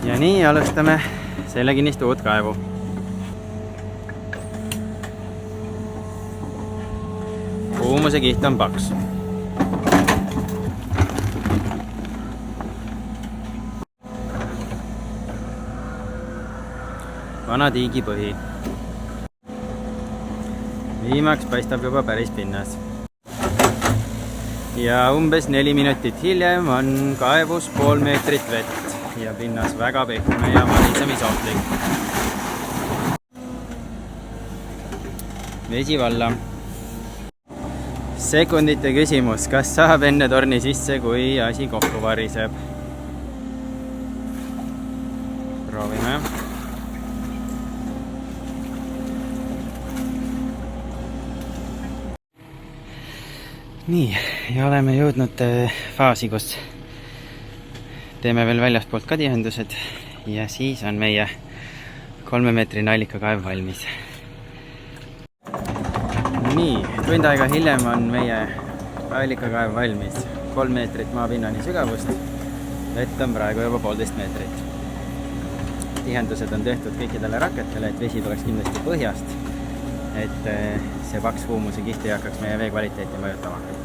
Ja nii alustame selle kinnistu uut kaevu. Kuumuse kiht on paks. Vana tiigipõhi. Viimaks paistab juba päris pinnas. Ja umbes 4 minutit hiljem on kaevus pool meetrit vett ja pinnas väga pehme ja valitsemisohtlik. Vesi valla. Sekundite küsimus, kas saab enne torni sisse, kui asi kokku variseb? Proovime. Nii, ja oleme jõudnud faasi, kus teeme veel väljaspoolt ka tihendused ja siis on meie 3-meetrine allikakaev valmis. Nii, tund aega hiljem on meie allikakaev valmis. 3 meetrit maapinnani sügavust. Vett on praegu juba 1,5 meetrit. Tihendused on tehtud kõikidele raketele, et vesi tuleks kindlasti põhjast, et see paks kuumuse kiht ei hakkaks meie vee kvaliteeti mõjutama.